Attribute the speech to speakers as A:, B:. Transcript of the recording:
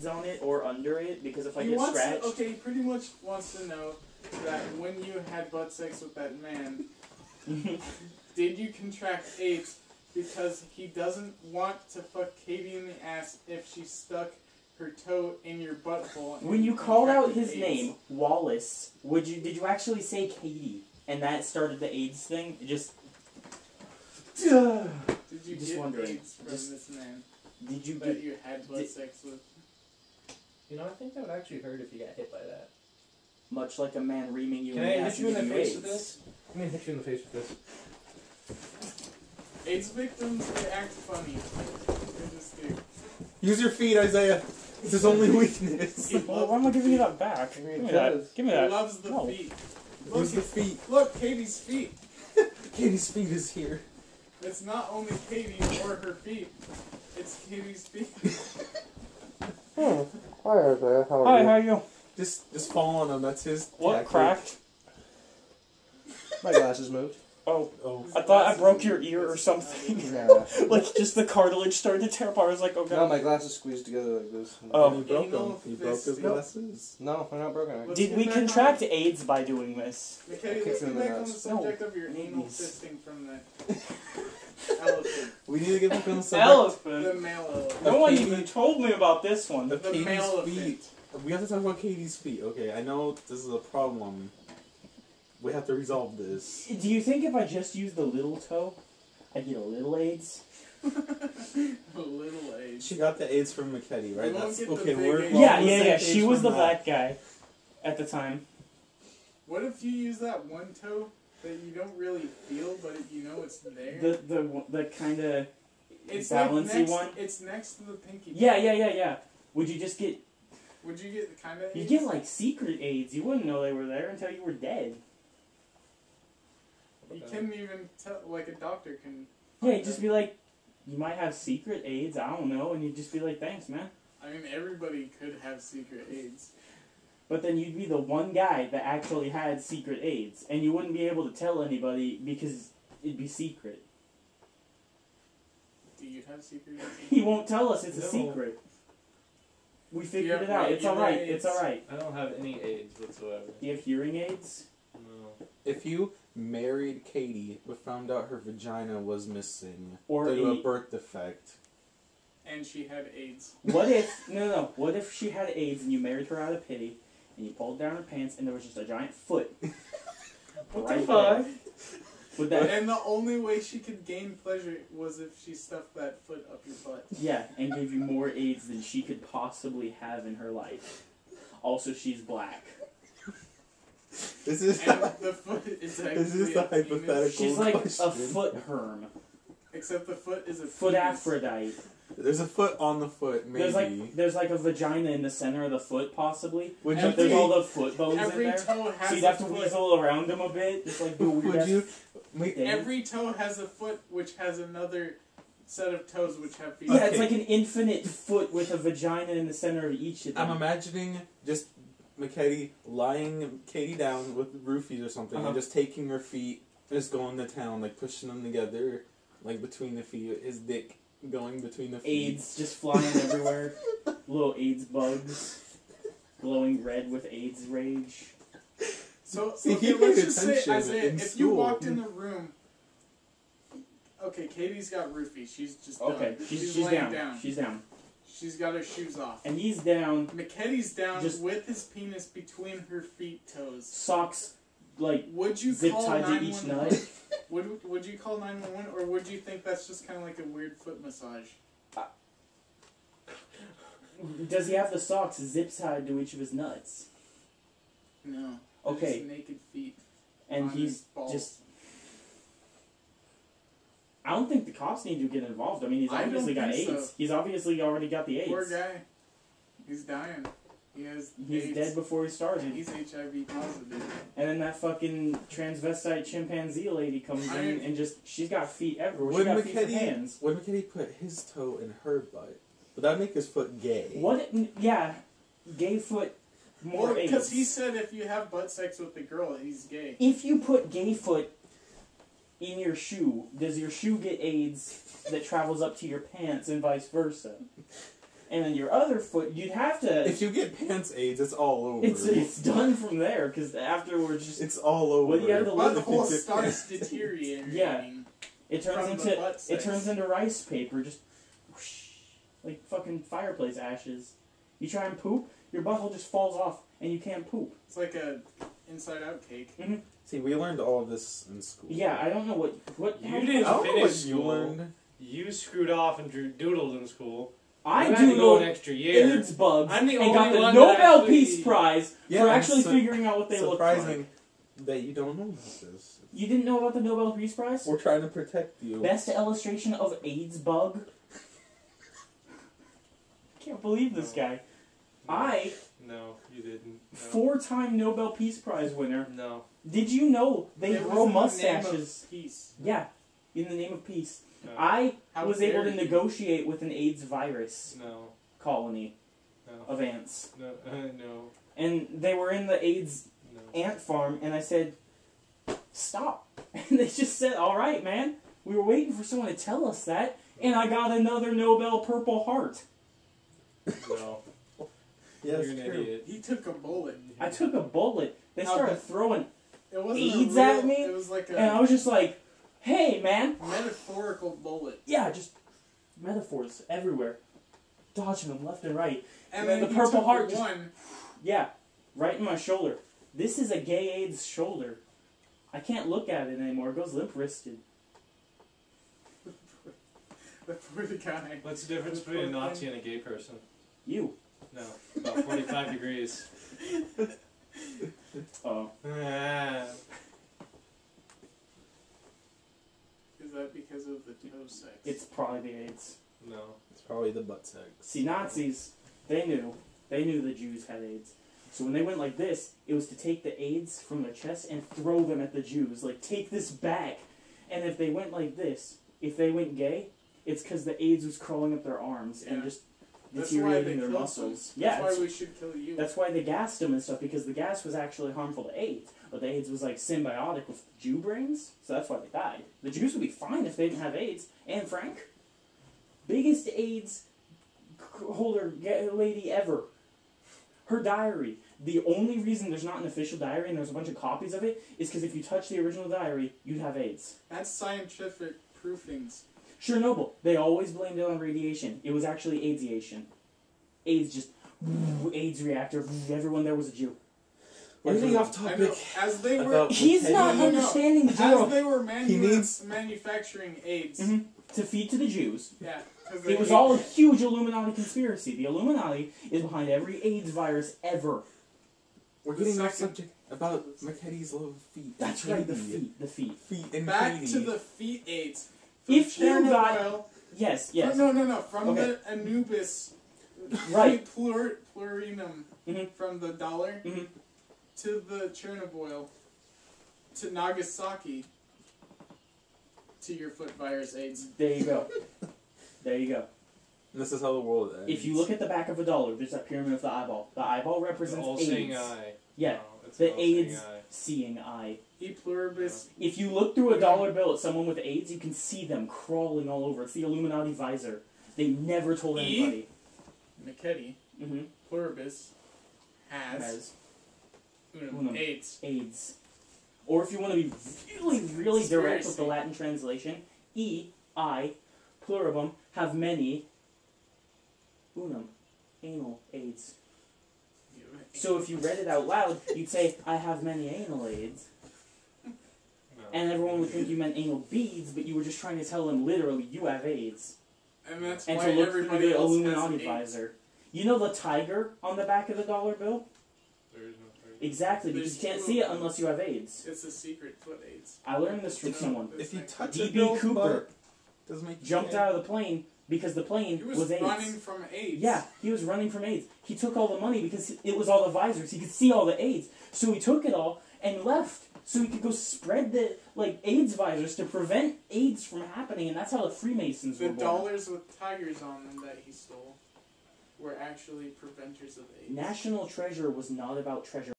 A: on it or under it because if I
B: He
A: get
B: wants
A: scratched.
B: okay, he pretty much wants to know that when you had butt sex with that man, did you contract AIDS? Because he doesn't want to fuck Katie in the ass if she stuck her toe in your butthole.
A: When you called out his
B: AIDS.
A: name, Wallace, did you actually say Katie? And that started the AIDS thing? It just...
B: Did you
A: Just
B: get
A: wondering.
B: AIDS from this man
A: Did you
B: that you had butt sex with?
C: You know, I think that would actually hurt if you got hit by that.
A: Much like a man reaming you
C: Can
A: in
C: I
A: the
C: hit
A: ass
C: you in
A: and
C: the
A: give you
C: face with
A: AIDS?
C: this? I'm gonna hit you in the face with this.
B: AIDS victims, they act funny. They just do.
D: Use your feet, Isaiah. It's his only weakness.
A: Well, why am I giving you that back? Give me that. Give me
B: He
A: that.
B: loves the
A: No.
B: feet.
D: Use the feet.
B: Look, Katie's feet.
D: Katie's feet is here.
B: It's not only Katie or her feet. It's Katie's feet.
D: Hi, Isaiah. How
A: Hi, how are you?
D: Just fall on him. That's his.
A: What?
D: tactic.
A: Cracked?
C: My glasses moved.
A: Oh.
D: Oh.
A: I thought I broke your ear or something.
C: Yeah.
A: Like, just the cartilage started to tear apart. I was like, oh god.
C: No, my glasses squeezed together like this.
A: Oh.
D: He broke
B: Anal
D: them. He broke his
B: fisting.
D: glasses.
C: No, they're not broken.
B: Let's
A: Did
B: get
A: we
B: back
A: contract AIDS by doing this?
B: Mckedy, let's
C: Kicks him
B: get
C: in the
B: back on the
C: nuts.
B: subject of your anal
A: Please.
B: fisting from the elephant.
D: We need to get back on the subject.
B: The
A: Elephant.
B: male elephant.
A: No one
D: Katie-
A: even told me about this one.
D: Of
B: The
D: Katie's
B: male
D: feet.
B: elephant.
D: We have to talk about Katie's feet. Okay, I know this is a problem. We have to resolve this.
A: Do you think if I just use the little toe, I'd get a little AIDS?
B: A little age.
D: She got the AIDS from Mckedy, right?
B: We won't get the
D: okay.
B: big
D: We're
B: AIDS.
D: on
A: Yeah,
D: the
A: yeah,
D: same
A: yeah.
D: page
A: She was
D: from
A: the
D: that.
A: black guy at the time.
B: What if you use that one toe that you don't really feel, but you know it's there?
A: The kind of
B: it's
A: balancey
B: like next,
A: one?
B: It's next to the pinky.
A: Yeah. Would you just get?
B: Would you get kind of?
A: You get like secret AIDS. You wouldn't know they were there until you were dead.
B: You couldn't even tell. Like a doctor can.
A: Yeah, you'd just be like, you might have secret AIDS. I don't know, and you'd just be like, thanks, man.
B: I mean, everybody could have secret AIDS.
A: But then you'd be the one guy that actually had secret AIDS, and you wouldn't be able to tell anybody because it'd be secret.
B: Do you have secret AIDS?
A: He won't tell us it's a
C: No.
A: secret. We figured
B: Yeah,
A: it out.
B: right,
A: It's
B: you have
A: alright.
B: AIDS.
A: It's alright.
C: I don't have any AIDS whatsoever.
A: Do you have hearing aids?
C: No.
D: If you married Katie but found out her vagina was missing
A: Or
D: due to
A: a-
D: a birth defect,
B: And she had AIDS.
A: What if no? What if she had AIDS and you married her out of pity, and you pulled down her pants and there was just a giant foot?
C: What
A: right
C: the fuck?
A: there? Would that?
B: And the only way she could gain pleasure was if she stuffed that foot up your butt.
A: Yeah, and gave you more AIDS than she could possibly have in her life. Also, she's black.
D: this is
B: And the foot is actually
D: this is the
B: a penis.
D: hypothetical
A: She's like
D: question.
A: a foot herm,
B: Except the foot is a
A: foot
B: penis.
A: Aphrodite.
D: There's a foot on the foot, maybe.
A: There's like a vagina in the center of the foot, possibly.
D: Would
A: But
D: you
A: there's
D: think-
A: all the foot bones
B: Every
A: in there.
B: toe has
A: So you'd
B: a
A: have to
B: foot.
A: weasel around them a bit, just like do a weird
D: Would
A: ass
D: you? Wait,
A: thing.
B: Every toe has a foot which has another set of toes which have feet.
A: Yeah,
D: Okay.
A: it's like an infinite foot with a vagina in the center of each of them.
D: I'm imagining just Mckedy lying Katie down with roofies or something
A: Uh-huh.
D: and just taking her feet, just going to town, like pushing them together, like between the feet, his dick going between the feet.
A: AIDS just flying everywhere. Little AIDS bugs. Glowing red with AIDS rage.
B: So,
D: See,
B: okay,
D: he
B: let's
D: paid
B: just say,
D: attention
B: Isaiah,
D: in
B: if you
D: school.
B: walked in the room... Okay, Katie's got roofies. She's just done.
A: Okay, she's
B: laying
A: down. She's down.
B: She's got her shoes off.
A: And he's down.
B: Mckedy's down
A: Just-
B: with his penis between her feet toes.
A: Socks, like,
B: Would you
A: zip
B: call
A: tied to each
B: 911?
A: nut.
B: Would you call 911, or would you think that's just kind of like a weird foot massage?
A: Does he have the socks zip tied to each of his nuts?
B: No.
A: Okay.
B: Just naked feet.
A: And
B: on
A: he's
B: his balls.
A: just... I don't think the cops need to get involved. I mean, he's
B: I don't
A: obviously got
B: think
A: AIDS.
B: so.
A: He's obviously already got the AIDS.
B: Poor guy. He's dying. He has
A: He's
B: AIDS.
A: dead before he started.
B: He's HIV positive.
A: And then that fucking transvestite chimpanzee lady comes
B: I
A: in
B: mean-
A: and just, she's got feet everywhere. She
D: Would
A: got feet for
D: Mckedy,
A: hands.
D: would Mckedy put his toe in her butt? Would that make his foot gay?
A: What? Yeah, gay foot, more
B: Well, because
A: AIDS.
B: he said if you have butt sex with the girl, he's gay.
A: If you put gay foot in your shoe, does your shoe get AIDS that travels up to your pants and vice versa? and then your other foot, you'd have to.
D: If you get pants AIDS, it's all over.
A: It's done from there because afterwards, just
D: It's all over.
A: What do you have to
B: The
A: look
B: butthole starts deteriorating.
A: Yeah. it turns
B: From the butt
A: it
B: sex.
A: turns into rice paper, just whoosh, like fucking fireplace ashes. You try and poop, your butthole just falls off, and you can't poop.
B: It's like a inside-out cake.
D: See, we learned all of this in school.
A: Yeah, I don't know what
E: You
A: how-
E: didn't
D: I don't know
E: finish
D: what you
E: school.
D: learned.
E: You screwed off and drew doodled in school.
A: I
E: You had to go an
A: doodled
E: extra year.
A: AIDS bugs
E: I'm the
A: and got
E: only
A: the
E: one
A: Nobel
E: that actually-
A: Peace Prize
D: Yeah,
A: for
D: I'm
A: actually
D: su-
A: figuring out what they look
D: Surprising
A: like.
D: that you don't know about this.
A: You didn't know about the Nobel Peace Prize?
D: We're trying to protect you.
A: Best illustration of AIDS bug. Can't believe this guy.
E: No, you didn't. No.
A: 4-time Nobel Peace Prize winner.
E: No.
A: Did you know they
B: It was
A: grow
B: in the name of
A: mustaches?
B: peace.
A: Yeah, in the name of peace.
E: No.
A: I
B: How
A: was able
B: dare
A: to
B: you.
A: negotiate with an AIDS virus
E: No.
A: colony
E: No.
A: of ants.
E: No. No.
A: And they were in the AIDS
E: No.
A: ant farm, and I said, stop. And they just said, all right, man. We were waiting for someone to tell us that, and I got another Nobel Purple Heart.
E: No.
D: Yes,
E: You're an
D: true.
E: idiot.
B: He took a bullet.
A: I took a bullet. They
B: How
A: started
B: the-
A: throwing,
B: It wasn't
A: AIDS
B: a real,
A: at me?
B: It was like
A: and I
B: a
A: was just like, hey, man.
B: metaphorical bullet.
A: Yeah, just metaphors everywhere. Dodging them left and right.
B: And
A: then
B: then
A: the
B: he
A: Purple
B: took
A: Heart just-
B: one.
A: Yeah, right in my shoulder. This is a gay AIDS shoulder. I can't look at it anymore. It goes limp-wristed.
B: The poor guy.
E: What's the difference between a Nazi and a gay person?
A: You.
E: No. About 45 degrees.
A: Oh.
E: Ah.
B: Is that because of the toe sex?
A: It's probably the AIDS.
E: No.
D: It's probably the butt sex.
A: See, Nazis, they knew. They knew the Jews had AIDS. So when they went like this, it was to take the AIDS from their chest and throw them at the Jews. Like, take this back. And if they went like this, if they went gay, it's because the AIDS was crawling up their arms and
B: Yeah.
A: just
B: That's why they
A: deteriorating their
B: killed
A: muscles.
B: them.
A: Yeah,
B: That's why we should kill you.
A: that's why they gassed them and stuff, because the gas was actually harmful to AIDS. But the AIDS was like symbiotic with Jew brains, so that's why they died. The Jews would be fine if they didn't have AIDS. Anne Frank, biggest AIDS holder lady ever. Her diary. The only reason there's not an official diary and there's a bunch of copies of it is because if you touch the original diary, you'd have AIDS.
B: That's scientific proofings.
A: Chernobyl, they always blamed it on radiation. It was actually AIDSiation. AIDS just, AIDS reactor, everyone there was a Jew.
D: We're getting off
B: I
D: topic.
B: know. As they were,
D: About
A: He's
D: Mckedy.
A: not
B: No, no.
A: understanding the
B: as
A: general.
B: they were
D: He needs-
B: manufacturing AIDS.
A: Mhm. To feed to the Jews.
B: Yeah. 'cause
A: It was
B: hate-
A: all a huge Illuminati conspiracy. The Illuminati is behind every AIDS virus ever.
D: We're
B: The
D: getting off
B: second-
D: subject about Mckedy's love feet.
A: That's right, the
D: Mckedy.
A: feet. The feet.
D: Feet and
B: Back
D: Mckedy.
B: to the feet AIDS. From
A: If you got-
B: Chernobyl-
A: Yes, yes.
B: No. From
A: Okay.
B: the Anubis.
A: Right.
B: Plurinum.
A: Mhm.
B: From the dollar.
A: Mhm.
B: To the Chernobyl. To Nagasaki. To your foot virus AIDS.
A: There you go. There you go.
D: And this is how the world ends.
A: If you look at the back of a dollar, there's that pyramid of the eyeball. The eyeball
E: It's an
A: represents
E: all-seeing
A: AIDS.
E: eye.
A: Yeah,
E: No, it's an
A: the
E: all-seeing
A: AIDS
E: eye.
A: seeing eye.
B: E pluribus.
A: If you look through a dollar bill at someone with AIDS, you can see them crawling all over. It's the Illuminati visor. They never told anybody.
B: Mckedy.
A: Mm-hmm.
B: Pluribus. Has.
A: As
B: Unum. AIDS.
A: AIDS. Or if you want to be really direct with the
B: Conspiracy.
A: Latin translation, E, I, pluribum, have many, unum, anal AIDS. So if you read it out loud, you'd say, I have many anal AIDS.
E: No.
A: And everyone would think you meant anal beads, but you were just trying to tell them literally, you have AIDS.
B: And that's
A: And
B: why
A: to look through
B: everybody
A: the
B: else
A: Illuminati
B: has AIDS.
A: visor. You know the tiger on the back of the dollar bill?
E: There is no third.
A: Exactly, because
B: There's
A: you can't
B: two
A: see it
B: of them.
A: unless you have AIDS.
B: It's a secret foot AIDS.
A: I learned this from
D: If you-
A: someone.
D: If you touch a
A: D.B.
D: girl's
A: Cooper
D: butt, doesn't make you
A: jumped
D: gay.
A: out of the plane because the plane
B: He was,
A: was AIDS.
B: running from AIDS.
A: Yeah, he was running from AIDS. He took all the money because it was all the visors. He could see all the AIDS. So he took it all and left so he could go spread the AIDS visors to prevent AIDS from happening, and that's how the Freemasons
B: The
A: were born.
B: dollars with tigers on them that he stole were actually preventers of AIDS.
A: National Treasure was not about treasure.